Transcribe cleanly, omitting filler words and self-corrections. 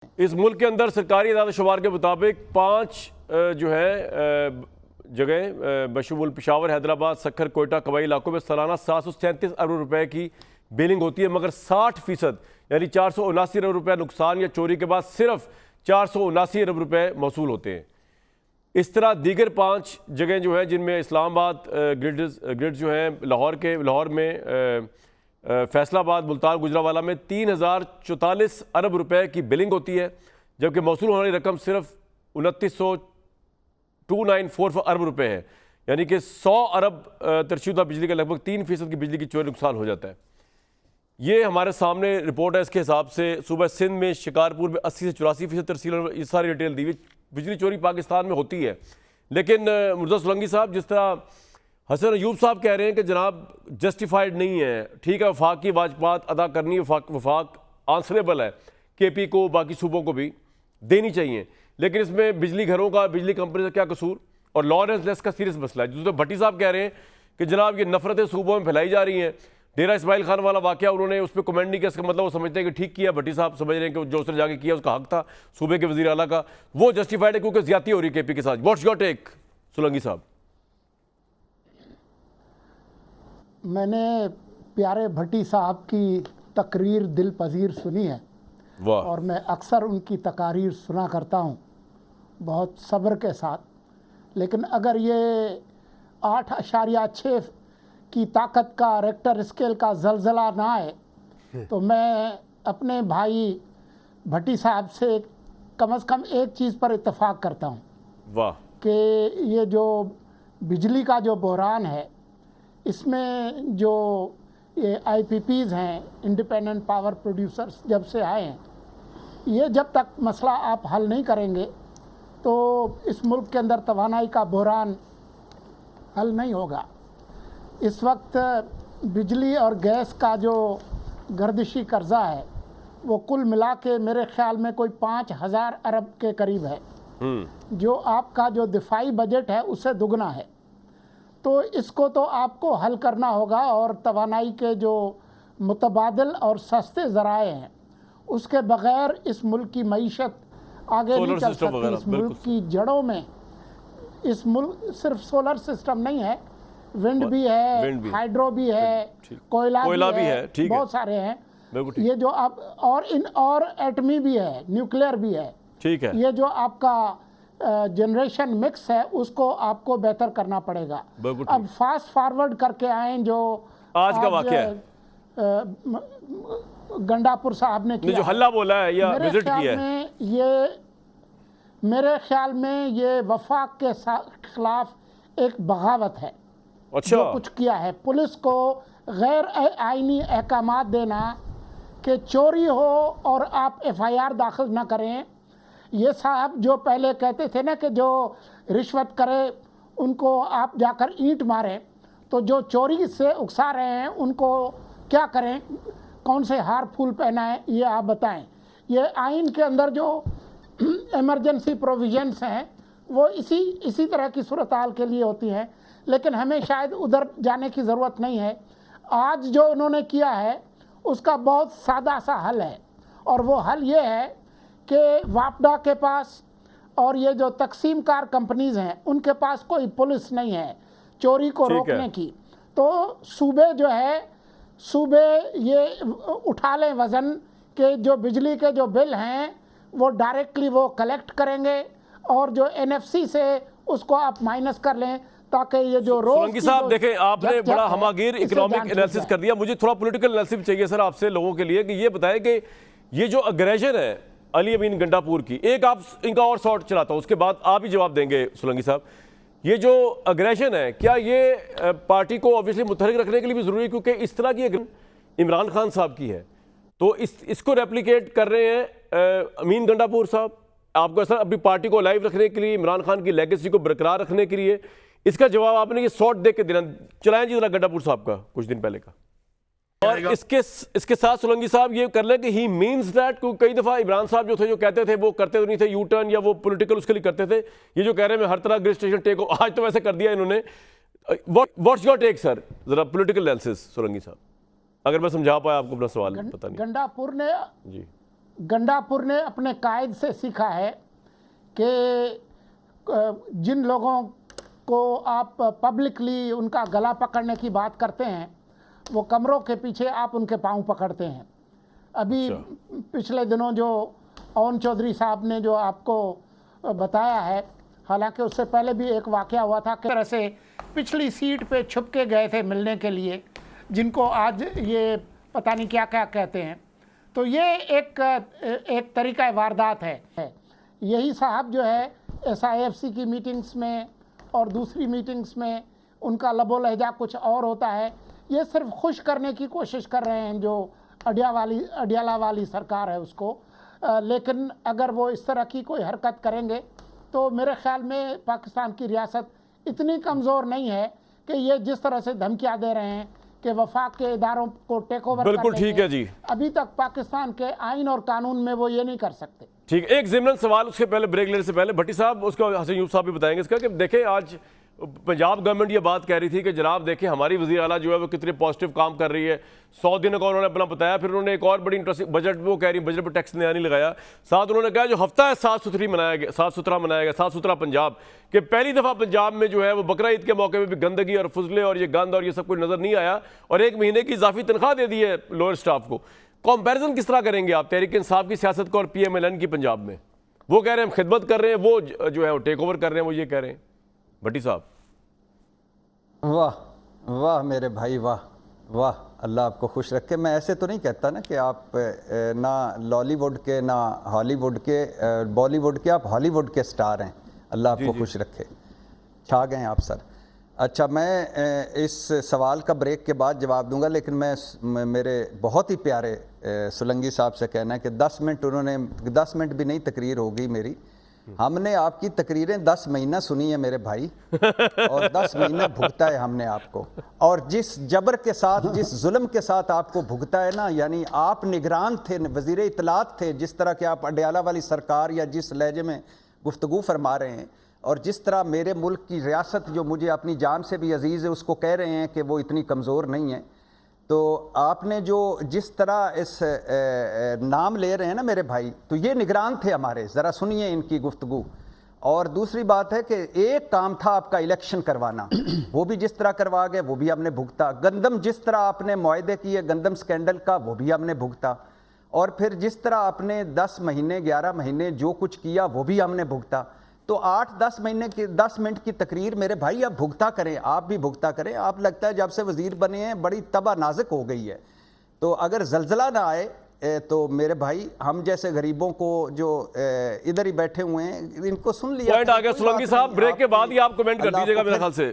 इस मुल्क के अंदर सरकारी आदाद शुमार के मुताबिक 5 जो है जगह बशमूल पेशावर, हैदराबाद, सक्खर, कोयटा, कबाई इलाकों में सालाना 737 अरब रुपए की बिलिंग होती है, मगर 60% यानी 479 अरब रुपए नुकसान या चोरी के बाद सिर्फ 479 अरब रुपए मौसूल होते हैं। इस तरह दीगर 5 जगह जो है जिनमें इस्लामाबाद ग्रिड जो है लाहौर में फैसलाबाद, मुल्तान, गुजरावाला में 3044 अरब रुपए की बिलिंग होती है, जबकि मौसूल होने वाली रकम सिर्फ 2944 अरब रुपए है, यानी कि 100 अरब तरशुदा बिजली का लगभग 3% की बिजली की चोरी नुकसान हो जाता है। ये हमारे सामने रिपोर्ट है। इसके हिसाब से सूबा सिंध में शिकारपुर में 80 से 84% तरसील, ये सारी डिटेल दी हुई। बिजली चोरी पाकिस्तान में होती है, लेकिन मुर्तज़ा सोलंकी साहब, जिस तरह हसन अयूब साहब कह रहे हैं कि जनाब जस्टिफाइड नहीं है, ठीक है, वफाक की वाजबात अदा करनी है, वफाक आंसरेबल है, KP को बाकी सूबों को भी देनी चाहिए, लेकिन इसमें बिजली घरों का, बिजली कंपनी का क्या कसूर? और लॉ एंड ऑर्डर का सीरियस मसला है। दूसरे भट्टी साहब कह रहे हैं कि जनाब ये नफरतें सूबों में फैलाई जा रही हैं। डेरा इस्माइल खान वाला वाकया उन्होंने उस पर कमेंट नहीं किया, इसका मतलब वो समझते हैं कि ठीक किया। भट्टी साहब समझ रहे हैं कि जो उसने जाके किया उसका हक था सूबे के वजीर आला का, वो जस्टिफाइड है क्योंकि ज्यादती हो रही है KP के साथ। व्हाट्स योर टेक सोलंकी साहब? मैंने प्यारे भट्टी साहब की तकरीर दिल पजीर सुनी है, और मैं अक्सर उनकी तकारीर सुना करता हूँ बहुत सब्र के साथ, लेकिन अगर ये 8.6 की ताकत का रेक्टर स्केल का जलजला ना आए तो मैं अपने भाई भट्टी साहब से कम से कम एक चीज़ पर इत्तेफाक करता हूँ, वाह, कि ये जो बिजली का जो बहरान है, इसमें जो ये IPPs हैं, इंडिपेंडेंट पावर प्रोड्यूसर्स, जब से आए हैं, ये जब तक मसला आप हल नहीं करेंगे तो इस मुल्क के अंदर तवानाई का बहरान हल नहीं होगा। इस वक्त बिजली और गैस का जो गर्दिशी कर्जा है वो कुल मिला के मेरे ख्याल में कोई 5000 अरब के करीब है, जो आपका जो दिफाई बजट है उससे दुगना है। तो इसको तो आपको हल करना होगा, और तवानाई के जो मुतबादिल और सस्ते ज़राए हैं उसके बग़ैर इस मुल्क की मईशत आगे नहीं चल सकती। इस मुल्क की जड़ों में, इस मुल्क सिर्फ सोलर सिस्टम नहीं है, विंड भी है, हाइड्रो भी है, कोयला भी है, बहुत सारे हैं ये जो आप, और एटमी भी है, न्यूक्लियर भी है, ठीक है। ये जो आपका जनरेशन मिक्स है उसको आपको बेहतर करना पड़ेगा। अब फास्ट फॉरवर्ड करके आए जो आज का वाकया है, गंडापुर साहब ने किया, जो हल्ला बोला है या विजिट किया है, मेरे ख्याल में ये वफाक के खिलाफ एक बगावत है। अच्छा, जो कुछ किया है, पुलिस को गैर आईनी अहकामात देना कि चोरी हो और आप FIR दाखिल ना करें। ये साहब जो पहले कहते थे ना कि जो रिश्वत करे उनको आप जाकर ईंट मारें, तो जो चोरी से उकसा रहे हैं उनको क्या करें, कौन से हार फूल पहनाएं, ये आप बताएं। ये आइन के अंदर जो इमरजेंसी प्रोविजंस हैं वो इसी तरह की सूरत हाल के लिए होती हैं, लेकिन हमें शायद उधर जाने की ज़रूरत नहीं है। आज जो उन्होंने किया है उसका बहुत सादा सा हल है, और वो हल ये है कि वापडा के पास और ये जो तकसीम कार कंपनीज हैं उनके पास कोई पुलिस नहीं है चोरी को रोकने की। तो सूबे जो है, सूबे ये उठा लें वज़न के जो बिजली के जो बिल हैं वो डायरेक्टली वो कलेक्ट करेंगे, और जो NFC से उसको आप माइनस कर लें, ताकि ये जो सोलंकी साहब देखें, आपने बड़ा हमागीर इकोनॉमिक एनालिसिस कर दिया। मुझे थोड़ा पॉलिटिकल एनालिसिस चाहिए सर आपसे लोगों के लिए, कि ये बताएं कि ये जो अग्रेशन है अली अमीन गंडापुर की, एक आप इनका और शॉट चलाता हूं, उसके बाद आप ही जवाब देंगे सोलंकी साहब। ये जो अग्रेशन है, क्या ये पार्टी को ऑब्वियसली मुतहरिक रखने के लिए भी जरूरी है, क्योंकि इस तरह की इमरान खान साहब की है, तो इसको रेप्लिकेट कर रहे हैं अमीन गंडापुर साहब। आपको ऐसा अपनी पार्टी को लाइव रखने के लिए, इमरान खान की लेगेसी को बरकरार रखने के लिए, इसका जवाब आपने ये शॉट देख के देना। चलाएं जी जरा गंडापुर साहब का कुछ दिन पहले का। और इसके साथ सोलंकी साहब ये कर लें कि ही मीन्स दैट, क्योंकि कई दफ़ा इमरान साहब जो थे जो कहते थे वो करते तो नहीं थे, यू टर्न या वो पॉलिटिकल उसके लिए करते थे। ये जो कह रहे हैं मैं हर तरह ग्रिड स्टेशन टेक, आज तो वैसे कर दिया इन्होंने। व्हाट्स योर टेक सर, जरा पॉलिटिकल एनालिसिस सोलंकी साहब, अगर मैं समझा पाया आपको अपना सवाल। पता नहीं गंडापुर ने जी गंडापुर ने अपने कायद से सीखा है कि जिन लोगों को आप पब्लिकली उनका गला पकड़ने की बात करते हैं, वो कमरों के पीछे आप उनके पाँव पकड़ते हैं। अभी पिछले दिनों जो अवन चौधरी साहब ने जो आपको बताया है, हालांकि उससे पहले भी एक वाकया हुआ था, किस तरह से पिछली सीट पे छुप के गए थे मिलने के लिए, जिनको आज ये पता नहीं क्या क्या कहते हैं। तो ये एक तरीका वारदात है। यही साहब जो है SIFC की मीटिंग्स में और दूसरी मीटिंग्स में उनका लबो लहजा कुछ और होता है। ये सिर्फ खुश करने की कोशिश कर रहे हैं जो अडियाला वाली सरकार है उसको। लेकिन अगर वो इस तरह की कोई हरकत करेंगे तो मेरे ख्याल में पाकिस्तान की रियासत इतनी कमज़ोर नहीं है कि ये जिस तरह से धमकियाँ दे रहे हैं कि वफाक के इदारों को टेक ओवर बिल्कुल ठीक है जी। अभी तक पाकिस्तान के आइन और कानून में वो ये नहीं कर सकते। ठीक, एक जिमनल सवाल उसके पहले, ब्रेक लेने से पहले भट्टी साहब, उसको हसन यूब साहब भी बताएंगे इसका, कि देखें आज पंजाब गवर्नमेंट ये बात कह रही थी कि जनाब देखें हमारी वज़ीर आला जो है वो कितने पॉजिटिव काम कर रही है। 100 दिन का उन्होंने अपना बताया, फिर उन्होंने एक और बड़ी इंटरेस्टिंग बजट, वो कह रही बजट पर टैक्स नया नहीं लगाया। साथ उन्होंने कहा जो हफ्ता है साफ सुथरा मनाया गया, साफ सुथरा पंजाब, कि पहली दफ़ा पंजाब में जो है वो बकरा ईद के मौके पर भी गंदगी और फुजले और ये गंद और ये सब कुछ नज़र नहीं आया, और 1 महीने की इजाफी तनख्वाह दे दी है लोअर स्टाफ को। कंपैरिजन किस तरह करेंगे आप तहरीक इंसाफ की सियासत को और PMLN की पंजाब में? वो कह रहे हैं हम खिदमत कर रहे हैं, वो जो है वो टेक ओवर कर रहे हैं, वो ये कह रहे हैं। भट्टी साहब, वाह वाह मेरे भाई, वाह वाह, अल्लाह आपको खुश रखे। मैं ऐसे तो नहीं कहता ना कि आप ना लॉलीवुड के ना हॉलीवुड के बॉलीवुड के, आप हॉलीवुड के स्टार हैं। अल्लाह आपको खुश रखे, छा गए आप सर। अच्छा, मैं इस सवाल का ब्रेक के बाद जवाब दूंगा, लेकिन मैं मेरे बहुत ही प्यारे सुलंगी साहब से कहना है कि 10 मिनट उन्होंने 10 मिनट भी नहीं तकरीर होगी मेरी, हमने आपकी तकरीरें 10 महीना सुनी है मेरे भाई, और 10 महीने भुगता है हमने आपको। और जिस जबर के साथ, जिस जुल्म के साथ आपको भुगता है ना, यानी आप निगरान थे, वज़ीर इत्तलात थे, जिस तरह के आप अडियाला वाली सरकार या जिस लहजे में गुफ्तगू फरमा रहे हैं, और जिस तरह मेरे मुल्क की रियासत जो मुझे अपनी जान से भी अजीज़ है उसको कह रहे हैं कि वो इतनी कमज़ोर नहीं है, तो आपने जो जिस तरह इस नाम ले रहे हैं ना मेरे भाई, तो ये निगरान थे हमारे, ज़रा सुनिए इनकी गुफ्तगू। और दूसरी बात है कि एक काम था आपका इलेक्शन करवाना, वो भी जिस तरह करवा गए वो भी हमने भुगता। गंदम जिस तरह आपने मुआहदे किए गंदम स्कैंडल का, वो भी हमने भुगता। और फिर जिस तरह आपने 10 महीने 11 महीने जो कुछ किया वो भी हमने भुगता। तो 8-10 महीने की 10 मिनट की तकरीर मेरे भाई आप भुगता करें, आप भी भुगता करें। आप लगता है जब से वजीर बने हैं बड़ी तबाह नाजुक हो गई है, तो अगर जलजला ना आए तो मेरे भाई हम जैसे गरीबों को जो इधर ही बैठे हुए हैं इनको सुन लिया। पॉइंट आ गया सुलंगी साहब, ब्रेक के बाद ही आप कमेंट कर दीजिएगा मेरे ख्याल से।